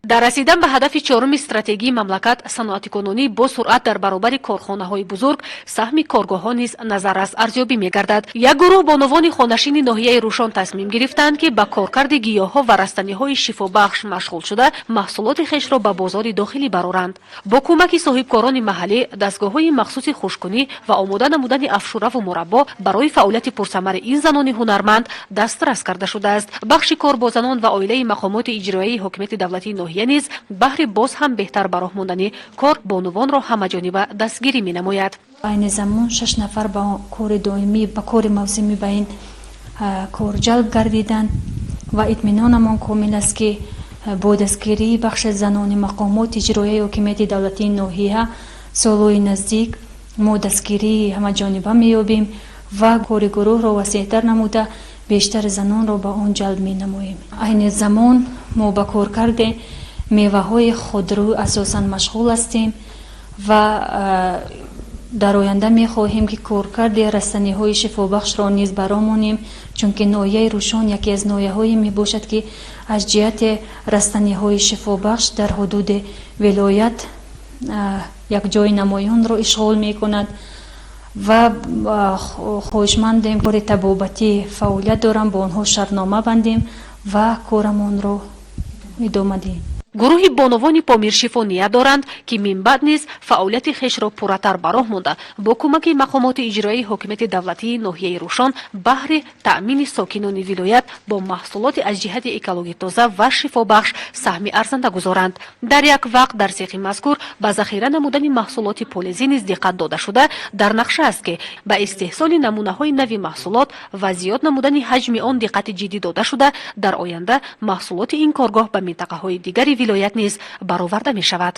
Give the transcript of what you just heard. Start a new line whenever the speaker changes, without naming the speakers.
дар расидан ба ҳадафи чорум стратегии мамлакат саноати кунунӣ бо суръат дар баробари корхонаҳои бузург саҳми коргоҳҳо низ назаррас арзёбӣ мегардад. Як гурӯҳ бонувони хонашини ноҳияи Рӯшон тасмим гирифтанд, ки ба коркарди гиёҳҳо ва растаниҳои шифобахш машғул шуда маҳсулоти хешро ба бозори дохилӣ бароранд. Бо кӯмаки соҳибкорони маҳаллӣ, дастгоҳҳои махсуси хушкунӣ ва омода намудани афшураву мураббо барои фаъолияти пурсамари ин занони ҳунарманд дастрас карда шудааст. Бахши кор бо занон ва оилаи мақомоти иҷроияи ҳокимияти давлатии ноҳия низ баҳри боз ҳам беҳтар ба роҳ мондани кор бонувонро ҳамаҷониба дастгирӣ менамояд.
айни замон 6 нафар ба кори доимӣ ба кори мавсимӣ ба ин кор ҷалб гардиданд ва итминонамон комил аст, ки бо дастгирии бахши занони мақомоти иҷроияи ҳокимияти давлатии ноҳия солҳои наздик мо дастгирии ҳамаҷониба меёбем ва кори гурӯҳро васеътар намуда бештари занонро ба он ҷалб менамоем. айни замон мо ба коркарди меваҳои худрӯ асосан машғул ҳастем ва дар оянда мехоҳем, ки коркарди растаниҳои шифобахшро низ баромонем, чунки ноҳияи Рӯшон яке аз ноҳияҳое мебошад, ки аз ҷиҳати растаниҳои шифобахш дар ҳудуди вилоят якҷои намоёнро ишғол мекунад ва хоҳишмандем кори табобатӣ фаъолият дорам, ба онҳо шартнома бандем ва корамонро идома диҳем.
гурӯҳи бонувони помиршифо ният доранд, ки минбаъд низ фаъолияти хешро пурратар ба роҳ монда бо кӯмаки мақомоти иҷроияи ҳокимияти давлатии ноҳияи Рӯшон баҳри таъмини сокинони вилоят бо маҳсулоти аз ҷиҳати экологӣ тоза ва шифобахш саҳми арзанда гузоранд. дар як вақт дар сехи мазкур ба захира намудани маҳсулоти полезӣ низ диққат дода шуда, дар нақша аст, ки ба истеҳсоли намунаҳои нави маҳсулот ва зиёд намудани ҳаҷми он диққати ҷиддӣ дода шуда, дар оянда маҳсулоти ин коргоҳ ба минтақаҳои дигари вилоят низ бароварда мешавад.